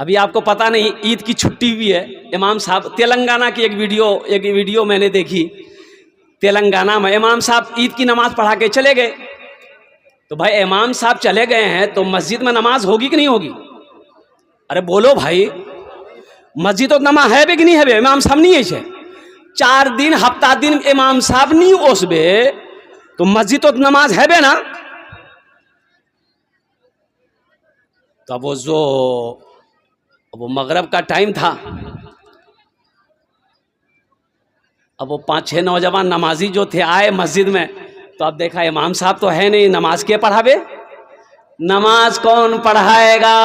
ابھی آپ کو پتہ نہیں عید کی چھٹی بھی ہے. امام صاحب تلنگانہ کی ایک ویڈیو میں نے دیکھی. تلنگانہ میں امام صاحب عید کی نماز پڑھا کے چلے گئے. تو بھائی امام صاحب چلے گئے ہیں تو مسجد میں نماز ہوگی کہ نہیں ہوگی؟ ارے بولو بھائی, مسجد تو نماز ہے بھی کہ نہیں ہے بے؟ امام صاحب نہیں ہے 4 دن ہفتہ دن امام صاحب نہیں اس بے تو مسجد تو نماز ہے بے نا. تو وہ مغرب کا ٹائم تھا. اب وہ 5-6 نوجوان نمازی جو تھے آئے مسجد میں. تو اب دیکھا امام صاحب تو ہے نہیں, نماز کے پڑھاوے؟ نماز کون پڑھائے گا؟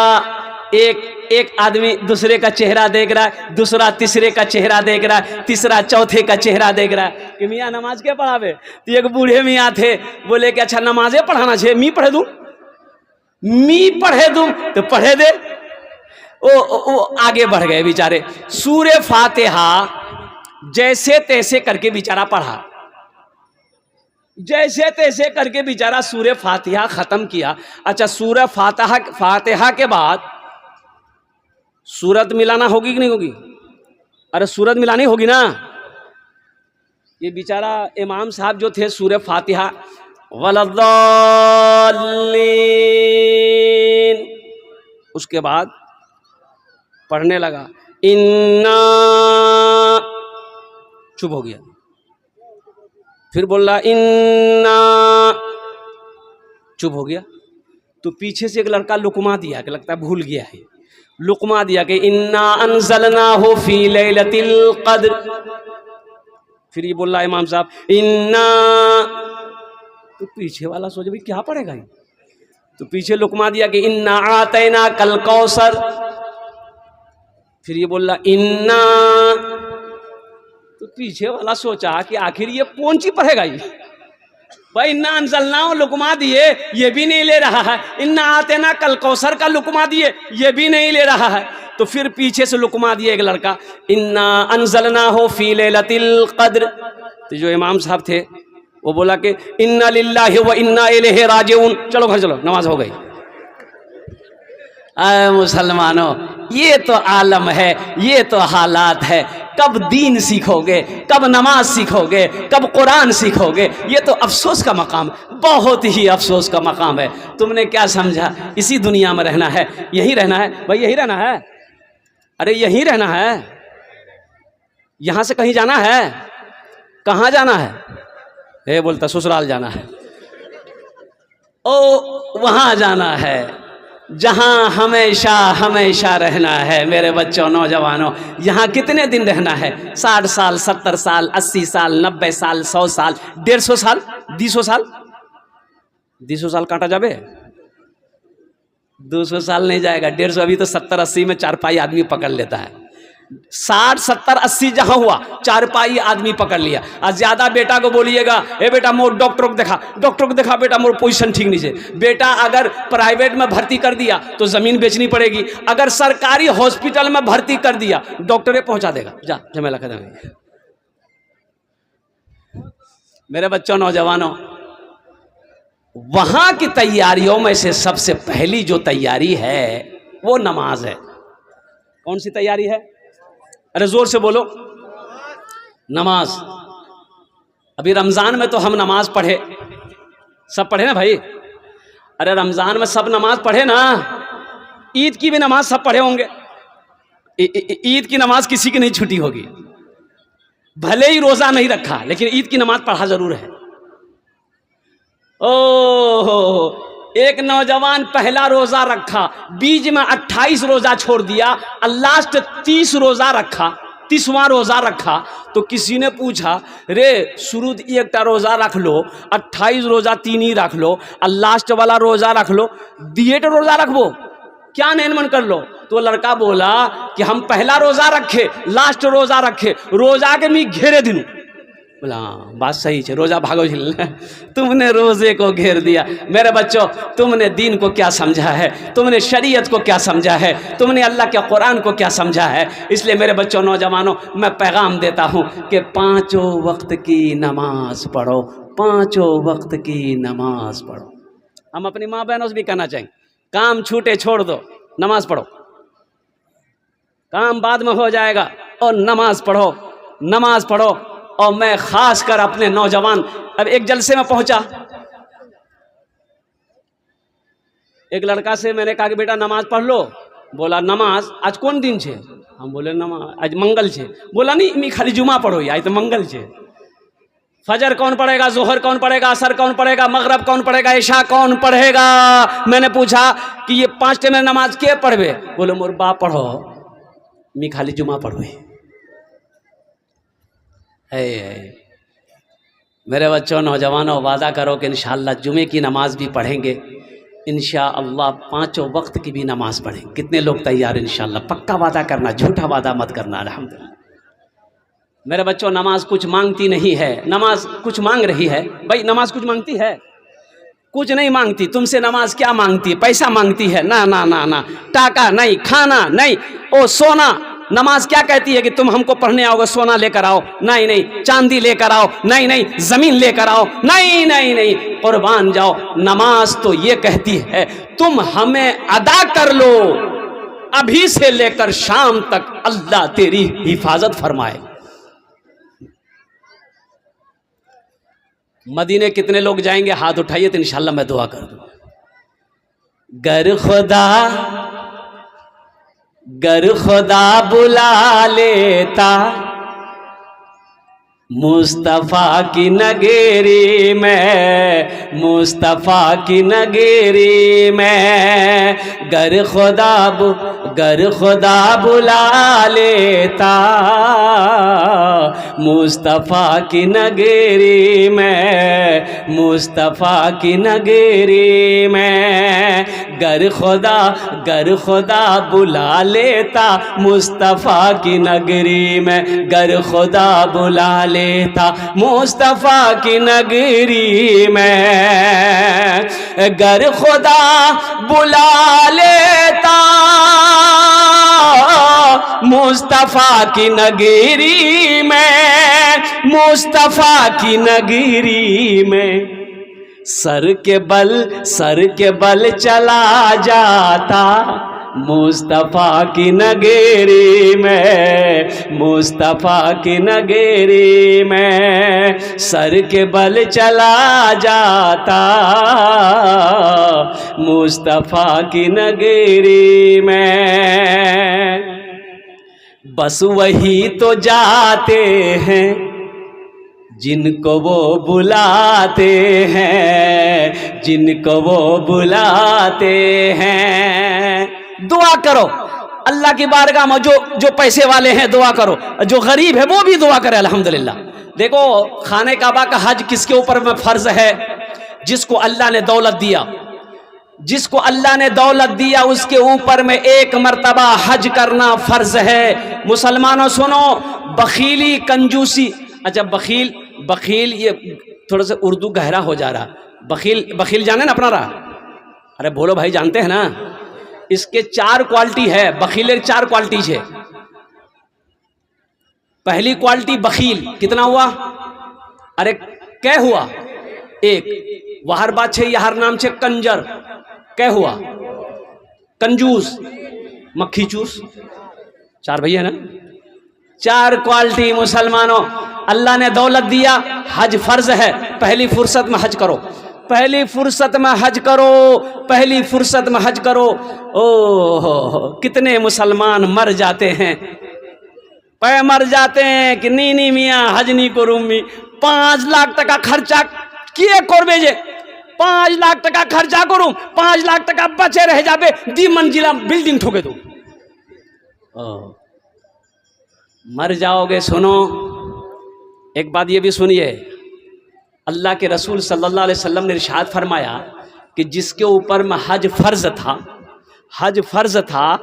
ایک آدمی دوسرے کا چہرہ دیکھ رہا ہے, دوسرا تیسرے کا چہرہ دیکھ رہا ہے, تیسرا چوتھے کا چہرہ دیکھ رہا ہے کہ میاں نماز کے پڑھاوے. تو ایک بوڑھے میاں تھے, بولے کہ اچھا نمازیں پڑھانا چاہیے, می پڑھے دوں تو پڑھے دے. وہ آگے بڑھ گئے بیچارے. سورہ فاتحہ جیسے تیسے کر کے بیچارہ پڑھا, جیسے تیسے کر کے بیچارہ سورہ فاتحہ ختم کیا. اچھا سورہ فاتحہ کے بعد سورت ملانا ہوگی کہ نہیں ہوگی؟ ارے سورت ملانی ہوگی نا. یہ بیچارہ امام صاحب جو تھے سورہ فاتحہ وَلَضَّالِّينَ اس کے بعد پڑھنے لگا اِنَّا, چپ ہو گیا. پھر بول رہا اِنَّا, چپ ہو گیا. تو پیچھے سے ایک لڑکا لقمہ دیا کہ لگتا ہے بھول گیا ہے, لقمہ دیا کہ اِنَّا أَنزَلْنَاهُ فِي لَيْلَةِ الْقَدْرِ. پھر یہ بول رہا امام صاحب اِنَّا. تو پیچھے والا سوچے بھائی کیا پڑھے گا یہ؟ تو پیچھے لقمہ دیا کہ اِنَّا أَعْطَيْنَاكَ الْكَوْثَرَ. پھر یہ بول رہا اِنَّا. تو پیچھے والا سوچا کہ آخر یہ کون سی پڑھے گا یہ؟ بھائی اِنَّا أَنزَلْنَاهُ لقمہ دیے یہ بھی نہیں لے رہا ہے, اِنَّا أَعْطَيْنَاكَ الْكَوْثَرَ کا لقمہ دیے یہ بھی نہیں لے رہا ہے. تو پھر پیچھے سے لقمہ دیے ایک لڑکا اِنَّا أَنزَلْنَاهُ فِي لَيْلَةِ الْقَدْرِ. تو جو امام صاحب تھے وہ بولا کہ اِنَّا لِلَّهِ وَإِنَّا إِلَيْهِ راجعون. چلو گھر چلو, نماز ہو گئی. اے مسلمانوں, یہ تو عالم ہے, یہ تو حالات ہے. کب دین سیکھو گے, کب نماز سیکھو گے, کب قرآن سیکھو گے؟ یہ تو افسوس کا مقام, بہت ہی افسوس کا مقام ہے. تم نے کیا سمجھا اسی دنیا میں رہنا ہے, یہی رہنا ہے بھائی, یہی رہنا ہے. ارے یہی رہنا ہے, یہاں سے کہیں جانا ہے؟ کہاں جانا ہے؟ اے بولتا سسرال جانا ہے. او وہاں جانا ہے جہاں ہمیشہ ہمیشہ رہنا ہے. میرے بچوں نوجوانوں, یہاں کتنے دن رہنا ہے؟ 60 سال, 70 سال, 80 سال, 90 سال, 100 سال, 150 سال, 200 سال. 200 سال کاٹا جابے, 200 سال نہیں جائے گا. 150 ابھی تو 70-80 میں چارپائی آدمی پکڑ لیتا ہے. 60 70 80 جہاں ہوا چارپائی آدمی پکڑ لیا. اور زیادہ بیٹا کو بولیے گا اے بیٹا مور ڈاکٹر کو دکھا بیٹا مور پوزیشن ٹھیک نہیں ہے. بیٹا اگر پرائیویٹ میں بھرتی کر دیا تو زمین بیچنی پڑے گی, اگر سرکاری ہاسپٹل میں بھرتی کر دیا ڈاکٹر پہنچا دے گا. جا جھمیلا ختم. میرے بچوں نوجوانوں, وہاں کی تیاریوں میں سے سب سے پہلی جو تیاری ہے وہ نماز ہے. کون سی تیاری ہے؟ ارے زور سے بولو. نماز. ابھی رمضان میں تو ہم نماز پڑھے, سب پڑھے نا بھائی. ارے رمضان میں سب نماز پڑھے نا, عید کی بھی نماز سب پڑھے ہوں گے. عید کی نماز کسی کی نہیں چھٹی ہوگی, بھلے ہی روزہ نہیں رکھا لیکن عید کی نماز پڑھا ضرور ہے. او ایک نوجوان پہلا روزہ رکھا, بیچ میں 28 روزہ چھوڑ دیا, لاسٹ 30 روزہ رکھا, 30واں روزہ رکھا. تو کسی نے پوچھا رے شروع ایک روزہ رکھ لو, 28 روزہ 3 ہی رکھ لو, اور لاسٹ والا روزہ رکھ لو, دیٹ روزہ رکھو کیا نہیں من کر لو. تو لڑکا بولا کہ ہم پہلا روزہ رکھے, لاسٹ روزہ رکھے, روزہ کے می گھیرے دنوں. بولا بات صحیح ہے, روزہ بھاگو جھل. تم نے روزے کو گھیر دیا. میرے بچوں تم نے دین کو کیا سمجھا ہے, تم نے شریعت کو کیا سمجھا ہے, تم نے اللہ کے قرآن کو کیا سمجھا ہے؟ اس لیے میرے بچوں نوجوانوں میں پیغام دیتا ہوں کہ 5 وقت کی نماز پڑھو, 5 وقت کی نماز پڑھو. ہم اپنی ماں بہنوں سے بھی کہنا چاہیں کام چھوٹے چھوڑ دو, نماز پڑھو. کام بعد میں ہو جائے گا، اور نماز پڑھو، نماز پڑھو۔ اور میں خاص کر اپنے نوجوان، اب ایک جلسے میں پہنچا، ایک لڑکا سے میں نے کہا کہ بیٹا نماز پڑھ لو، بولا نماز آج کون دن چھے؟ ہم بولے نماز آج منگل چھے۔ بولا نہیں می خالی جمعہ پڑھو، آج تو منگل چھے۔ فجر کون پڑھے گا، ظہر کون پڑھے گا، عصر کون پڑھے گا، مغرب کون پڑھے گا، عشاء کون پڑھے گا؟ میں نے پوچھا کہ یہ 5 ٹائم نماز کیے پڑھوے؟ بولے مور باپ پڑھو، می خالی جمعہ پڑھوے۔ میرے بچوں، نوجوانوں، وعدہ کرو کہ انشاءاللہ جمعے کی نماز بھی پڑھیں گے، انشاءاللہ 5 وقت کی بھی نماز پڑھیں۔ کتنے لوگ تیار؟ انشاءاللہ پکا وعدہ کرنا، جھوٹا وعدہ مت کرنا۔ الحمدللہ میرے بچوں، نماز کچھ مانگتی نہیں ہے، نماز کچھ مانگ رہی ہے؟ بھائی نماز کچھ مانگتی ہے؟ کچھ نہیں مانگتی۔ تم سے نماز کیا مانگتی ہے؟ پیسہ مانگتی ہے؟ نہ نہ نہ نہ، ٹاکا نہیں، کھانا نہیں، او سونا۔ نماز کیا کہتی ہے کہ تم ہم کو پڑھنے آؤ گے، سونا لے کر آؤ؟ نہیں نہیں۔ چاندی لے کر آؤ؟ نہیں نہیں۔ زمین لے کر آؤ؟ نہیں نہیں نہیں۔ قربان جاؤ۔ نماز تو یہ کہتی ہے تم ہمیں ادا کر لو، ابھی سے لے کر شام تک اللہ تیری حفاظت فرمائے۔ مدینے کتنے لوگ جائیں گے؟ ہاتھ اٹھائیے تو انشاءاللہ میں دعا کر دوں۔ گر خدا بلا لیتا مصطفیٰ کی نگری میں، مصطفیٰ کی نگری میں، گر خدا بلا لیتا مصطفیٰ کی نگری میں، مصطفیٰ کی نگری میں، گر خدا بلا لیتا مصطفیٰ کی نگری میں، گر خدا بلا لیتا مصطفیٰ کی نگری میں، گر خدا بلا لیتا مصطفیٰ کی نگری میں، مصطفیٰ کی نگری میں، سر کے بل چلا جاتا مصطفیٰ کی نگری میں، مصطفیٰ کی نگری میں، سر کے بل چلا جاتا مصطفیٰ کی نگری میں۔ بس وہی تو جاتے ہیں جن کو وہ بلاتے ہیں، جن کو وہ بلاتے ہیں۔ دعا کرو اللہ کی بارگاہ میں، جو پیسے والے ہیں دعا کرو، جو غریب ہے وہ بھی دعا کرے۔ الحمدللہ دیکھو، خانہ کعبہ کا حج کس کے اوپر میں فرض ہے؟ جس کو اللہ نے دولت دیا، جس کو اللہ نے دولت دیا اس کے اوپر میں 1 مرتبہ حج کرنا فرض ہے۔ مسلمانوں سنو، بخیلی، کنجوسی، اچھا بخیل یہ تھوڑا سا اردو گہرا ہو جا رہا۔ بخیل جانے نا اپنا رہا؟ ارے بولو بھائی، جانتے ہیں نا؟ اس کے 4 کوالٹی ہے، بخیل 4 کوالٹی ہے۔ پہلی کوالٹی بخیل، کتنا ہوا؟ ارے کیا ہوا؟ 1۔ وہر بات چھے، یہر نام چھے کنجر، کیا ہوا؟ کنجوس، مکھی چوس، 4 بھئی ہے نا؟ 4 کوالٹی مسلمانوں، اللہ نے دولت دیا، حج فرض ہے، پہلی فرصت میں حج کرو، پہلی فرصت میں حج کرو، پہلی فرصت میں حج کرو۔ کتنے مسلمان مر جاتے ہیں، مر جاتے ہیں کہ نی میاں حج نہیں کروں می، 5 لاکھ ٹکا خرچہ کیے کربے جے، 5 لاکھ ٹکا خرچہ کروں، 5 لاکھ ٹکا بچے رہ جابے، 2 منزلہ بلڈنگ ٹھوکے دو، مر جاؤ گے۔ سنو ایک بات یہ بھی سنیے، اللہ کے رسول صلی اللہ علیہ وسلم نے ارشاد فرمایا کہ جس کے اوپر میں حج فرض تھا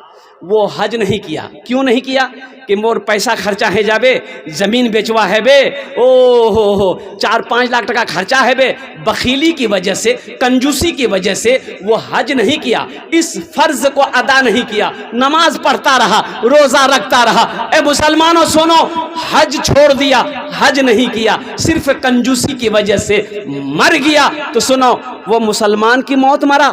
وہ حج نہیں کیا۔ کیوں نہیں کیا؟ کہ مور پیسہ خرچہ ہے جابے، زمین بیچوا ہے بے، 4-5 لاکھ ٹکا خرچہ ہے بے، بخیلی کی وجہ سے، کنجوسی کی وجہ سے وہ حج نہیں کیا، اس فرض کو ادا نہیں کیا، نماز پڑھتا رہا، روزہ رکھتا رہا۔ اے مسلمانوں سنو، حج چھوڑ دیا، حج نہیں کیا، صرف کنجوسی کی وجہ سے مر گیا، تو سنو وہ مسلمان کی موت مرا،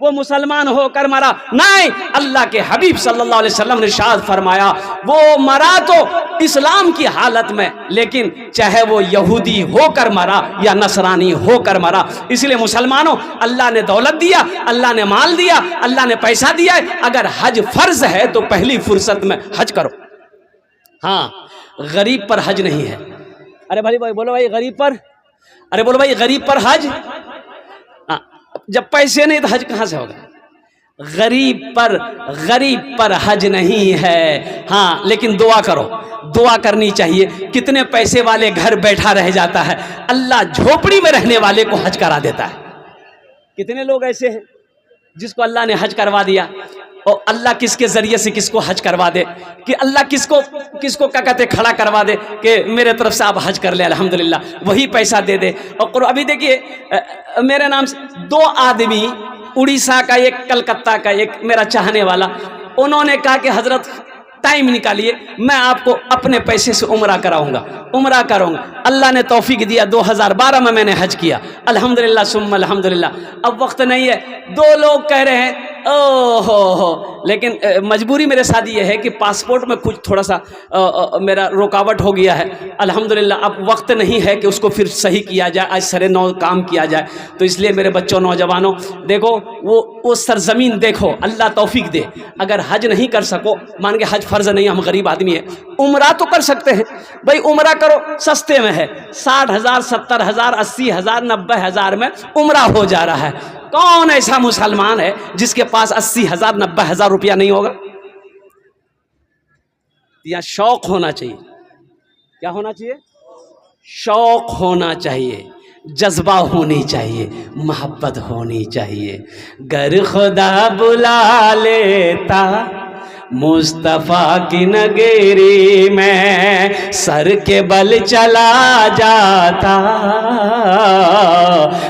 وہ مسلمان ہو کر مرا نہیں. اللہ کے حبیب صلی اللہ علیہ وسلم نے ارشاد فرمایا وہ مرا تو اسلام کی حالت میں، لیکن چاہے وہ یہودی ہو کر مرا یا نصرانی ہو کر مرا. اس لیے مسلمانوں، اللہ نے دولت دیا، اللہ نے مال دیا، اللہ نے پیسہ دیا ہے. اگر حج فرض ہے تو پہلی فرصت میں حج کرو. ہاں، غریب پر حج نہیں ہے. ارے بھائی بولو بھائی غریب پر، ارے بولو بھائی غریب پر حج. جب پیسے نہیں تو حج کہاں سے ہوگا؟ غریب پر حج نہیں ہے. ہاں لیکن دعا کرو، دعا کرنی چاہیے. کتنے پیسے والے گھر بیٹھا رہ جاتا ہے، اللہ جھوپڑی میں رہنے والے کو حج کرا دیتا ہے. کتنے لوگ ایسے ہیں جس کو اللہ نے حج کروا دیا، اور اللہ کس کے ذریعے سے کس کو حج کروا دے، کہ اللہ کس کو کیا کہتے کھڑا کروا دے کہ میرے طرف سے آپ حج کر لیں الحمدللہ، وہی پیسہ دے دے. اور ابھی دیکھیے میرے نام سے 2 آدمی، اڑیسہ کا ایک، کلکتہ کا ایک، میرا چاہنے والا، انہوں نے کہا کہ حضرت ٹائم نکالیے، میں آپ کو اپنے پیسے سے عمرہ کراؤں گا، عمرہ کروں گا. اللہ نے توفیق دیا، 2012 میں نے حج کیا الحمدللہ ثم الحمدللہ. اب وقت نہیں ہے. 2 لوگ کہہ رہے ہیں او ہو، لیکن مجبوری میرے ساتھ یہ ہے کہ پاسپورٹ میں کچھ تھوڑا سا میرا رکاوٹ ہو گیا ہے الحمدللہ. اب وقت نہیں ہے کہ اس کو پھر صحیح کیا جائے، آج سرے نو کام کیا جائے. تو اس لیے میرے بچوں، نوجوانوں، دیکھو وہ سرزمین دیکھو، اللہ توفیق دے. اگر حج نہیں کر سکو، مان کے حج فرض نہیں، ہم غریب آدمی ہیں، عمرہ تو کر سکتے ہیں بھائی. عمرہ کرو، سستے میں ہے، 60,000 70,000 80,000 90,000 میں عمرہ ہو جا رہا ہے. کون ایسا مسلمان ہے جس کے پاس 80,000 90,000 روپیہ نہیں ہوگا؟ یا شوق ہونا چاہیے. کیا ہونا چاہیے؟ شوق ہونا چاہیے، جذبہ ہونی چاہیے، محبت ہونی چاہیے. گر خدا بلا لیتا مصطفیٰ کی نگری میں، سر کے بل چلا جاتا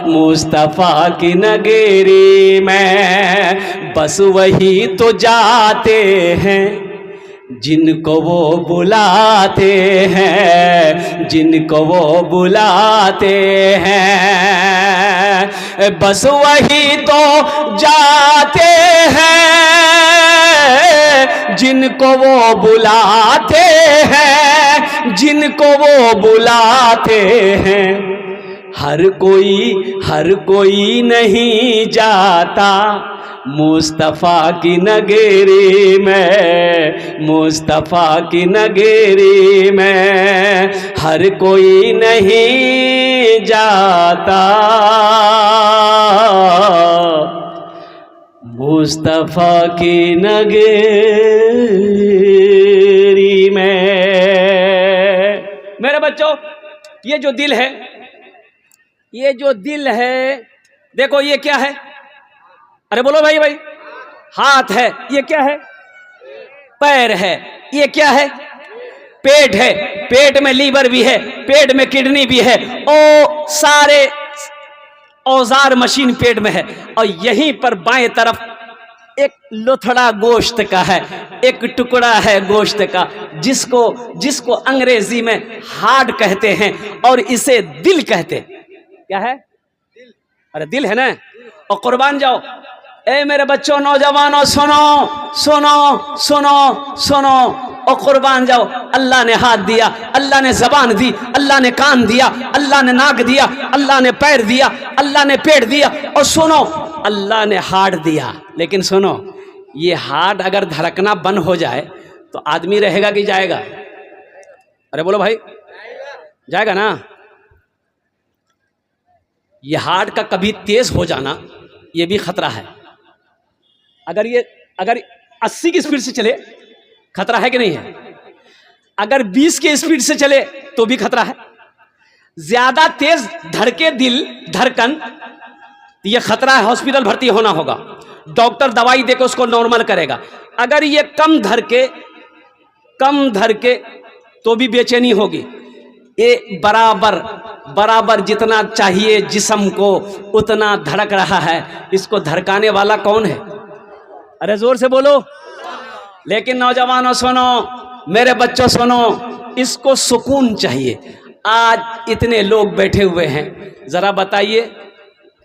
مصطفیٰ کی نگری میں. بس وہی تو جاتے ہیں جن کو وہ بلاتے ہیں، جن کو وہ بلاتے ہیں. بس وہی تو جاتے ہیں جن کو وہ بلاتے ہیں، جن کو وہ بلاتے ہیں. ہر کوئی نہیں جاتا مصطفیٰ کی نگری میں، مصطفیٰ کی نگری میں ہر کوئی نہیں جاتا مصطفیٰ کی نگری میں. میرے بچوں، یہ جو دل ہے، یہ جو دل ہے، دیکھو یہ کیا ہے؟ ارے بولو بھائی ہاتھ ہے، یہ کیا ہے؟ پیر ہے، یہ کیا ہے؟ پیٹ ہے. پیٹ میں لیور بھی ہے، پیٹ میں کڈنی بھی ہے، اور سارے اوزار مشین پیٹ میں ہے. اور یہیں پر بائیں طرف ایک لوتھڑا گوشت کا ہے، ایک ٹکڑا ہے گوشت کا، جس کو انگریزی میں ہارٹ کہتے ہیں اور اسے دل کہتے. کیا ہے؟ ارے دل ہے نا. اور قربان جاؤ اے میرے بچوں، نوجوانوں، سنو اور قربان جاؤ. اللہ نے ہاتھ دیا، اللہ نے زبان دی، اللہ نے کان دیا، اللہ نے ناک دیا، اللہ نے پیر دیا، اللہ نے پیٹ دیا. اور سنو، اللہ نے ہارٹ دیا. لیکن سنو، یہ ہارٹ اگر دھڑکنا بند ہو جائے تو آدمی رہے گا کہ جائے گا؟ ارے بولو بھائی، جائے گا نا. یہ ہارٹ کا کبھی تیز ہو جانا یہ بھی خطرہ ہے. اگر 80 کی اسپیڈ سے چلے خطرہ ہے کہ نہیں ہے؟ اگر 20 کی اسپیڈ سے چلے تو بھی خطرہ ہے. زیادہ تیز دھڑکے دل دھڑکن، یہ خطرہ ہے، ہاسپٹل بھرتی ہونا ہوگا، ڈاکٹر دوائی دے کے اس کو نارمل کرے گا. اگر یہ کم دھڑکے تو بھی بے چینی ہوگی. یہ برابر جتنا چاہیے جسم کو اتنا دھڑک رہا ہے. اس کو دھڑکانے والا کون ہے؟ ارے زور سے بولو. لیکن نوجوانوں سنو، میرے بچوں سنو، اس کو سکون چاہیے. آج اتنے لوگ بیٹھے ہوئے ہیں، ذرا بتائیے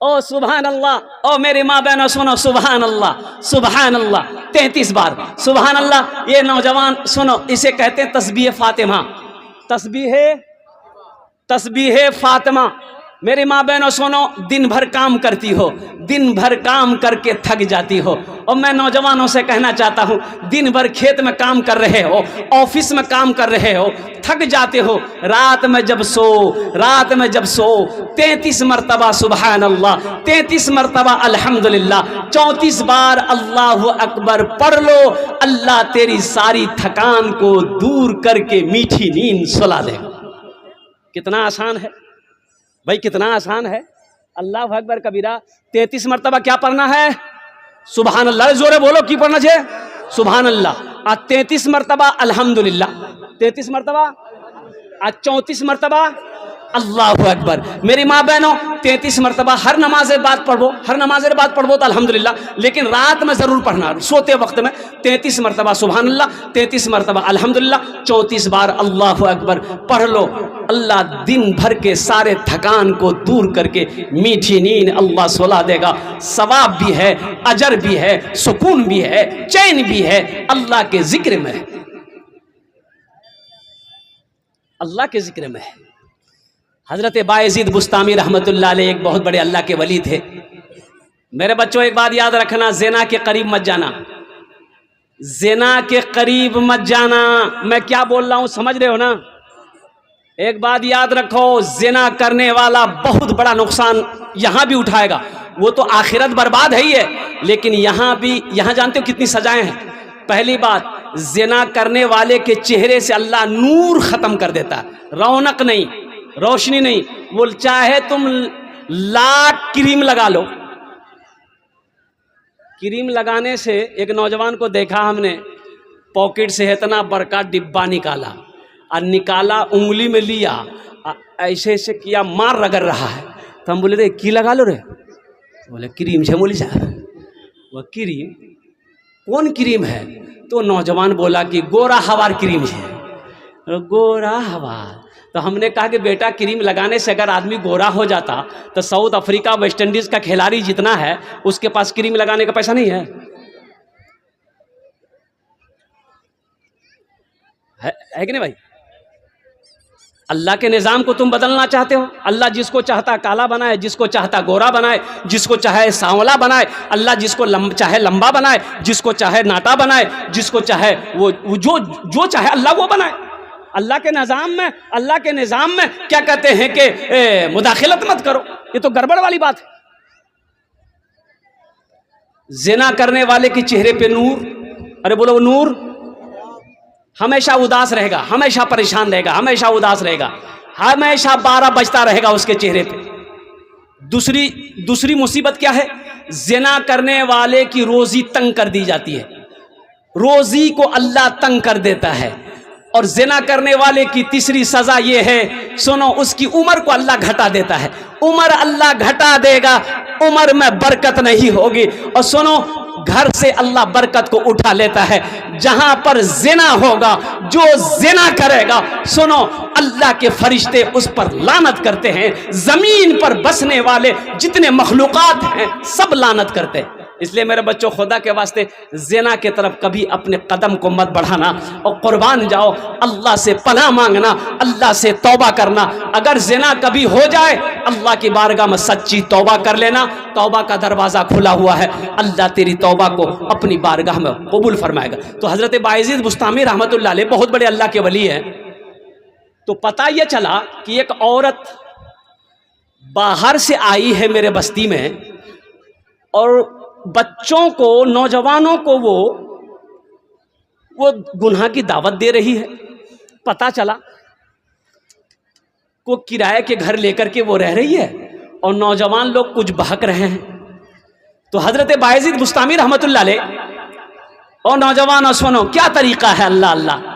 او سبحان اللہ، او میری ماں بہنوں سنو سبحان اللہ سبحان اللہ 33 بار سبحان اللہ۔ یہ نوجوان سنو، اسے کہتے ہیں تسبیح فاطمہ، تسبیح فاطمہ۔ میری ماں بہنوں سنو، دن بھر کام کرتی ہو، دن بھر کام کر کے تھک جاتی ہو، اور میں نوجوانوں سے کہنا چاہتا ہوں، دن بھر کھیت میں کام کر رہے ہو، آفس میں کام کر رہے ہو، تھک جاتے ہو، رات میں جب سو 33 مرتبہ سبحان اللہ، 33 مرتبہ الحمدللہ، 34 بار اللہ اکبر پڑھ لو، اللہ تیری ساری تھکان کو دور کر کے میٹھی نیند سلا دے گا۔ کتنا آسان ہے بھائی، کتنا آسان ہے۔ اللہ اکبر کبیرہ 33 مرتبہ کیا پڑھنا ہے؟ سبحان اللہ۔ زورے بولو کی پڑھنا چاہیے؟ سبحان اللہ۔ 33 مرتبہ الحمدللہ، 33 مرتبہ، 34 مرتبہ اللہ اکبر۔ میری ماں بہنوں 33 مرتبہ ہر نماز بعد پڑھو، ہر نماز بعد پڑھو تو الحمدللہ، لیکن رات میں ضرور پڑھنا، سوتے وقت میں 33 مرتبہ سبحان اللہ، 33 مرتبہ الحمدللہ، 34 بار اللہ اکبر پڑھ لو، اللہ دن بھر کے سارے تھکان کو دور کر کے میٹھی نیند اللہ سلا دے گا۔ ثواب بھی ہے، اجر بھی ہے، سکون بھی ہے، چین بھی ہے، اللہ کے ذکر میں ہے، اللہ کے ذکر میں ہے۔ حضرت بایزید بستامی رحمت اللہ علیہ ایک بہت بڑے اللہ کے ولی تھے۔ میرے بچوں ایک بات یاد رکھنا، زنا کے قریب مت جانا، زنا کے قریب مت جانا۔ میں کیا بول رہا ہوں سمجھ رہے ہو نا؟ ایک بات یاد رکھو، زنا کرنے والا بہت بڑا نقصان یہاں بھی اٹھائے گا، وہ تو آخرت برباد ہے ہی ہے، لیکن یہاں جانتے ہو کتنی سزائیں ہیں؟ پہلی بات، زنا کرنے والے کے چہرے سے اللہ نور ختم کر دیتا ہے، رونق نہیں، روشنی نہیں، وہ چاہے تم لاکھ کریم لگا لو۔ کریم لگانے سے ایک نوجوان کو دیکھا ہم نے، پاکٹ سے اتنا بڑکا ڈبا نکالا اور انگلی میں لیا، ایسے ایسے کیا، مار رگڑ رہا ہے، تو ہم بولے رے کی لگا لو رے؟ بولے کریم سے مولی صاحب۔ وہ کریم کون کریم ہے؟ تو نوجوان بولا کہ گورا ہوار کریم ہے، گورا ہوار۔ تو ہم نے کہا کہ بیٹا کریم لگانے سے اگر آدمی گورا ہو جاتا تو ساؤتھ افریقہ ویسٹ انڈیز کا کھلاڑی جتنا ہے اس کے پاس کریم لگانے کا پیسہ نہیں ہے؟ ہے کہ نہیں بھائی؟ اللہ کے نظام کو تم بدلنا چاہتے ہو، اللہ جس کو چاہتا کالا بنائے، جس کو چاہتا گورا بنائے، جس کو چاہے سانولا بنائے، اللہ جس کو چاہے لمبا بنائے، جس کو چاہے ناٹا بنائے، جس کو چاہے وہ جو چاہے اللہ وہ بنائے۔ اللہ کے نظام میں کیا کہتے ہیں کہ مداخلت مت کرو، یہ تو گڑبڑ والی بات ہے۔ زنا کرنے والے کے چہرے پہ نور، ارے بولو وہ نور ہمیشہ اداس رہے گا، ہمیشہ پریشان رہے گا، ہمیشہ اداس رہے گا، ہمیشہ 12 بجتا رہے گا اس کے چہرے پہ۔ دوسری مصیبت کیا ہے؟ زنا کرنے والے کی روزی تنگ کر دی جاتی ہے، روزی کو اللہ تنگ کر دیتا ہے۔ اور زنا کرنے والے کی تیسری سزا یہ ہے، سنو، اس کی عمر کو اللہ گھٹا دیتا ہے، عمر اللہ گھٹا دے گا، عمر میں برکت نہیں ہوگی۔ اور سنو، گھر سے اللہ برکت کو اٹھا لیتا ہے، جہاں پر زنا ہوگا، جو زنا کرے گا، سنو، اللہ کے فرشتے اس پر لعنت کرتے ہیں، زمین پر بسنے والے جتنے مخلوقات ہیں سب لعنت کرتے ہیں۔ اس لیے میرے بچوں، خدا کے واسطے زنا کے طرف کبھی اپنے قدم کو مت بڑھانا، اور قربان جاؤ، اللہ سے پناہ مانگنا، اللہ سے توبہ کرنا۔ اگر زنا کبھی ہو جائے، اللہ کی بارگاہ میں سچی توبہ کر لینا، توبہ کا دروازہ کھلا ہوا ہے، اللہ تیری توبہ کو اپنی بارگاہ میں قبول فرمائے گا۔ تو حضرت بایزید بستامی رحمت اللہ علیہ بہت بڑے اللہ کے ولی ہیں۔ تو پتہ یہ چلا کہ ایک عورت باہر سے آئی ہے میرے بستی میں، اور بچوں کو، نوجوانوں کو وہ گناہ کی دعوت دے رہی ہے۔ پتہ چلا کو کرائے کے گھر لے کر کے وہ رہ رہی ہے، اور نوجوان لوگ کچھ بہک رہے ہیں۔ تو حضرت بایزید بستامی رحمت اللہ علیہ، اور نوجوانوں سنو، کیا طریقہ ہے اللہ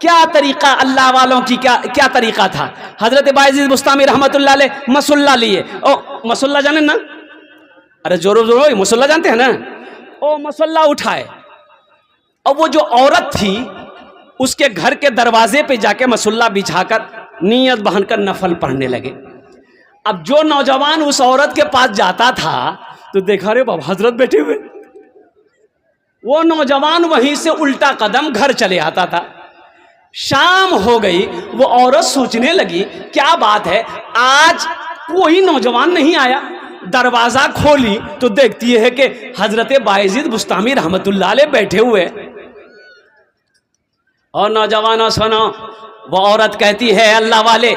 کیا طریقہ اللہ والوں کی کیا طریقہ تھا۔ حضرت بایزید بستامی رحمت اللہ علیہ مسلح لیے، مسلح جانیں نا؟ ارے زورو مسلح جانتے ہیں نا؟ مسلح اٹھائے، اور وہ جو عورت تھی اس کے گھر کے دروازے پہ جا کے مسلح بچھا کر نیت بہن کر نفل پڑھنے لگے۔ اب جو نوجوان اس عورت کے پاس جاتا تھا تو دیکھا رے بابا حضرت بیٹھے ہوئے، وہ نوجوان وہیں سے الٹا قدم گھر چلے آتا تھا۔ شام ہو گئی، وہ عورت سوچنے لگی کیا بات ہے، آج کوئی نوجوان نہیں آیا۔ دروازہ کھولی تو دیکھتی ہے کہ حضرت بایزید بسطامی رحمت اللہ علیہ بیٹھے ہوئے۔ اور نوجوانوں سنو، وہ عورت کہتی ہے اللہ والے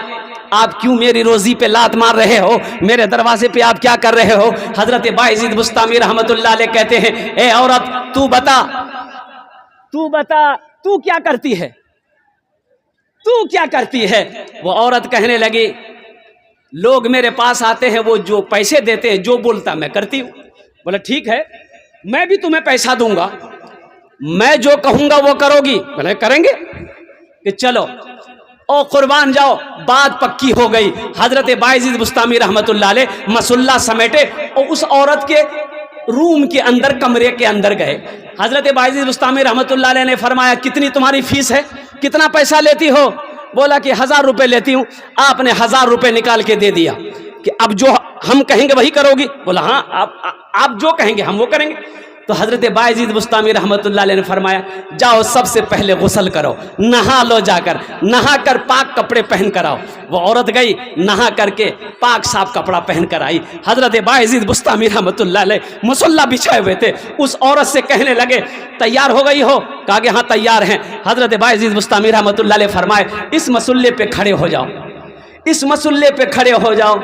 آپ کیوں میری روزی پہ لات مار رہے ہو، میرے دروازے پہ آپ کیا کر رہے ہو؟ حضرت بایزید بسطامی رحمت اللہ علیہ کہتے ہیں اے عورت تو بتا تو کیا کرتی ہے، تو کیا کرتی ہے؟ وہ عورت کہنے لگی لوگ میرے پاس آتے ہیں، وہ جو پیسے دیتے ہیں جو بولتا میں کرتی ہوں۔ بولا ٹھیک ہے میں بھی تمہیں پیسہ دوں گا، میں جو کہوں گا وہ کرو گی؟ بولے کریں گے کہ چلو او قربان جاؤ۔ بات پکی ہو گئی۔ حضرت بایزید بسطامی رحمت اللہ علیہ مسلح سمیٹے اور اس عورت کے روم کے اندر، کمرے کے اندر گئے۔ حضرت بایزید بسطامی رحمت اللہ علیہ نے فرمایا کتنی تمہاری فیس ہے، کتنا پیسہ لیتی ہو؟ بولا کہ 1000 روپے لیتی ہوں۔ آپ نے 1000 روپے نکال کے دے دیا کہ اب جو ہم کہیں گے وہی کرو گی؟ بولا ہاں آپ جو کہیں گے ہم وہ کریں گے۔ تو حضرت بایزید بسطامی رحمت اللہ علیہ نے فرمایا جاؤ سب سے پہلے غسل کرو، نہا لو، جا کر نہا کر پاک کپڑے پہن کر آؤ۔ وہ عورت گئی، نہا کر کے پاک صاف کپڑا پہن کر آئی۔ حضرت بایزید بسطامی رحمت اللہ علیہ مصلی بچھائے ہوئے تھے، اس عورت سے کہنے لگے تیار ہو گئی ہو؟ کہا کہ ہاں تیار ہیں۔ حضرت بایزید بسطامی رحمت اللہ علیہ فرمائے اس مصلی پہ کھڑے ہو جاؤ، اس مصلی پہ کھڑے ہو جاؤ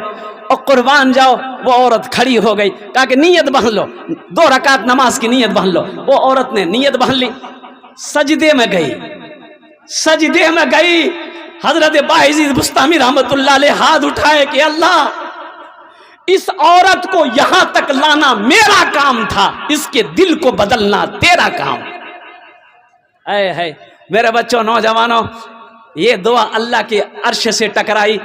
اور قربان جاؤ۔ وہ عورت کھڑی ہو گئی، کہا کہ نیت بہن لو، 2 رکعت نماز کی نیت بہن لو۔ وہ عورت نے نیت بہن لی، سجدے میں گئی، سجدے میں گئی۔ حضرت بایزید بسطامی رحمت اللہ علیہ ہاتھ اٹھائے کہ اللہ اس عورت کو یہاں تک لانا میرا کام تھا، اس کے دل کو بدلنا تیرا کام۔ اے ہے میرے بچوں، نوجوانوں، یہ دعا اللہ کے عرش سے ٹکرائی،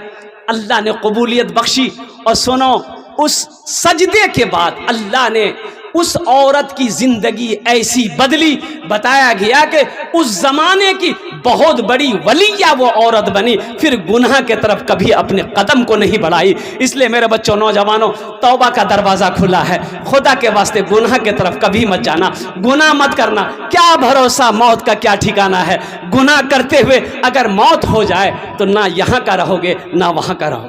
اللہ نے قبولیت بخشی۔ اور سنو، اس سجدے کے بعد اللہ نے اس عورت کی زندگی ایسی بدلی، بتایا گیا کہ اس زمانے کی بہت بڑی ولیہ وہ عورت بنی، پھر گناہ کے طرف کبھی اپنے قدم کو نہیں بڑھائی۔ اس لیے میرے بچوں، نوجوانوں، توبہ کا دروازہ کھلا ہے، خدا کے واسطے گناہ کے طرف کبھی مت جانا، گناہ مت کرنا۔ کیا بھروسہ موت کا کیا ٹھکانہ ہے؟ گناہ کرتے ہوئے اگر موت ہو جائے تو نہ یہاں کا رہو گے نہ وہاں کا رہو۔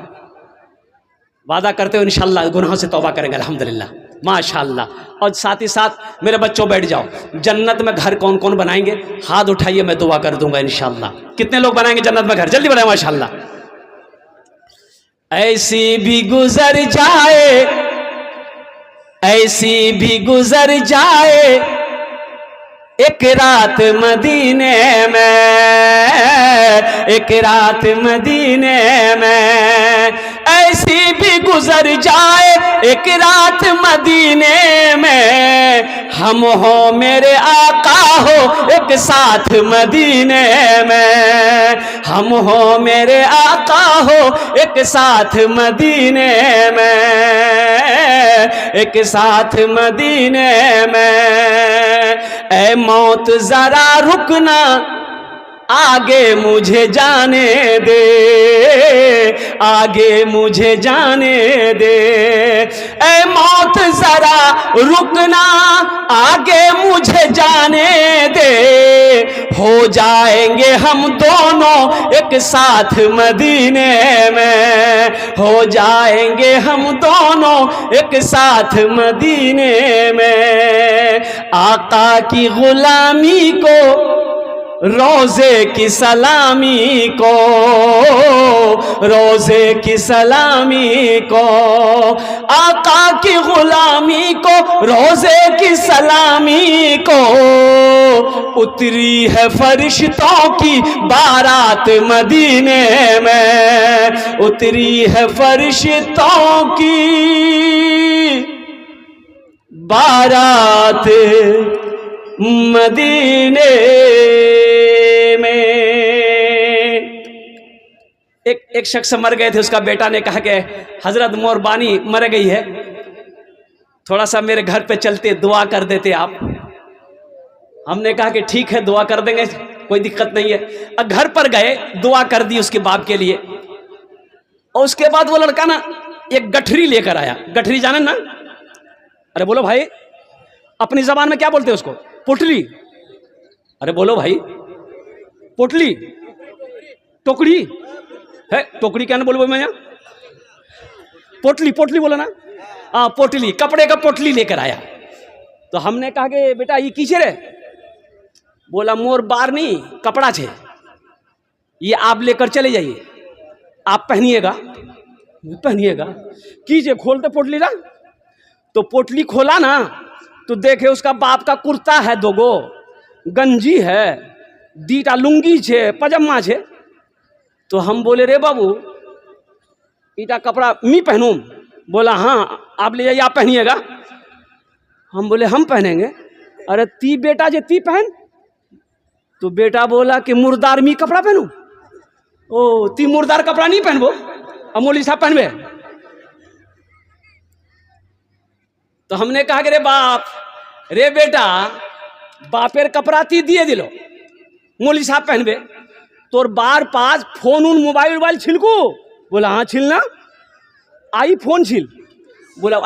وعدہ کرتے ہو انشاءاللہ گناہوں سے توبہ کریں گے الحمدللہ، ماشاءاللہ۔ اور ساتھ ہی ساتھ میرے بچوں بیٹھ جاؤ، جنت میں گھر کون کون بنائیں گے؟ ہاتھ اٹھائیے، میں دعا کر دوں گا انشاءاللہ۔ کتنے لوگ بنائیں گے جنت میں گھر؟ جلدی بڑھائیں ماشاءاللہ۔ ایسی بھی گزر جائے، ایسی بھی گزر جائے ایک رات مدینے میں، ایک رات مدینے میں، ایسی بھی گزر جائے ایک رات مدینے میں، ہم ہو میرے آقا ہو ایک ساتھ مدینے میں، ہم ہو میرے آقا ہو ایک ساتھ مدینے میں، ایک ساتھ مدینے میں۔ اے موت ذرا رکنا، آگے مجھے جانے دے، آگے مجھے جانے دے۔ اے موت ذرا رکنا، آگے مجھے جانے دے، ہو جائیں گے ہم دونوں ایک ساتھ مدینے میں، ہو جائیں گے ہم دونوں ایک ساتھ مدینے میں۔ آقا کی غلامی کو، روزے کی سلامی کو، روزے کی سلامی کو، آقا کی غلامی کو، روزے کی سلامی کو، اتری ہے فرشتوں کی بارات مدینے میں، اتری ہے فرشتوں کی بارات مدینے میں۔ ایک شخص مر گئے تھے، اس کا بیٹا نے کہا کہ حضرت مہربانی مر گئی ہے، تھوڑا سا میرے گھر پہ چلتے دعا کر دیتے آپ۔ ہم نے کہا کہ ٹھیک ہے دعا کر دیں گے، کوئی دقت نہیں ہے۔ اب گھر پر گئے، دعا کر دی اس کے باپ کے لیے، اور اس کے بعد وہ لڑکا نا ایک گٹھری لے کر آیا. گٹھری جانے نا؟ ارے بولو بھائی, اپنی زبان میں کیا بولتے ہیں اس کو؟ پوٹلی. ارے بولو بھائی, پوٹلی, ٹوکری ہے, ٹوکری کیا نا بولو میں, پوٹلی, پوٹلی بولا نا, ہاں پوٹلی, کپڑے کا پوٹلی لے کر آیا. تو ہم نے کہا کہ بیٹا یہ کیچے رے؟ بولا مور بار نہیں کپڑا چھے, یہ آپ لے کر چلے جائیے, آپ پہنیے گا. پہنیے گا کیجے, کھولتے پوٹلی نا. تو پوٹلی کھولا نا تو دیکھے اس کا باپ کا کرتا ہے, دو گو گنجی ہے, دیٹا لنگی چھے, پجما چھے. تو ہم بولے رے بابو ایٹا کپڑا می پہنوں؟ بولا ہاں آپ لے جائیے, آپ پہنیے گا. ہم بولے ہم پہنیں گے. ارے تی بیٹا جے تی پہن. تو بیٹا بولا کہ مردار می کپڑا پہنوں. او تی مردار کپڑا نہیں پہنبو, مولوی صاحب پہنبے. تو ہم نے کہا کہ رے باپ, رے بیٹا باپیر کپڑا تی دیے دلو, مولوی صاحب پہنبے. তোর বার পাঁচ ফোন উন মোবাইল ছিলকু? বলে হ্যাঁ ছিল না. আইফোন ছিল. বলে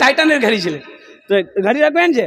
টাইটানের ঘড়ি ছিল. তো ঘড়ি রাখবেন যে?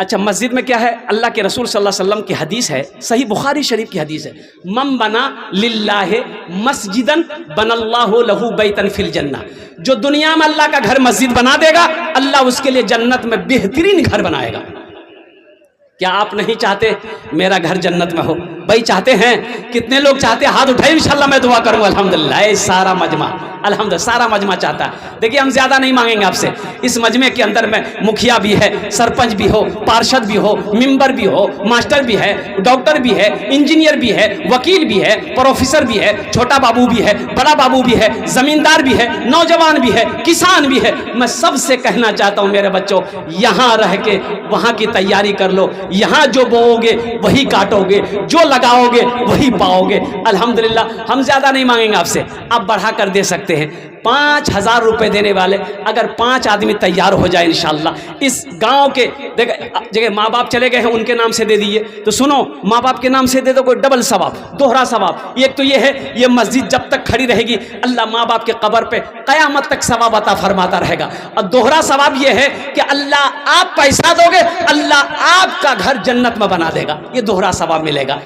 اچھا مسجد میں کیا ہے؟ اللہ کے رسول صلی اللہ علیہ وسلم کی حدیث ہے، صحیح بخاری شریف کی حدیث ہے، من بنا للہ مسجدن بن اللہ لہو بیتن فی الجنہ، جو دنیا میں اللہ کا گھر مسجد بنا دے گا اللہ اس کے لیے جنت میں بہترین گھر بنائے گا۔ کیا آپ نہیں چاہتے میرا گھر جنت میں ہو؟ بھائی چاہتے ہیں؟ کتنے لوگ چاہتے ہیں؟ ہاتھ اٹھائے، انشاءاللہ میں دعا کروں گا۔ الحمدللہ، اے سارا مجمع، الحمدللہ سارا مجمع چاہتا ہے۔ دیکھیے ہم زیادہ نہیں مانگیں گے آپ سے، اس مجمع کے اندر میں مکھیا بھی ہے، سرپنچ بھی ہو، پارشد بھی ہو، ممبر بھی ہو، ماسٹر بھی ہے، ڈاکٹر بھی ہے، انجینئر بھی ہے، وکیل بھی ہے، پروفیسر بھی ہے، چھوٹا بابو بھی ہے، بڑا بابو بھی ہے، زمیندار بھی ہے، نوجوان بھی ہے، کسان بھی ہے۔ میں سب سے کہنا چاہتا ہوں میرے بچوں، یہاں رہ کے وہاں کی تیاری کر لو، یہاں جو بوؤ گے وہی کاٹو گے، جو لگاؤ گے وہی پاؤ گے۔ الحمدللہ ہم زیادہ نہیں مانگیں گے آپ سے، آپ بڑھا کر دے سکتے ہیں۔ 5000 روپے دینے والے اگر 5 آدمی تیار ہو جائے انشاءاللہ اس گاؤں کے جگہ ماں باپ چلے گئے ہیں ان کے نام سے دے دیجیے، تو سنو ماں باپ کے نام سے دے دو، کوئی ڈبل ثواب، دوہرا ثواب۔ ایک تو یہ ہے یہ مسجد جب تک کھڑی رہے گی اللہ ماں باپ کے قبر پہ قیامت تک ثواب عطا فرماتا رہے گا، اور دوہرا ثواب یہ ہے کہ اللہ آپ پیسہ دو گے اللہ آپ کا گھر جنت میں بنا دے گا، یہ دوہرا ثواب ملے گا۔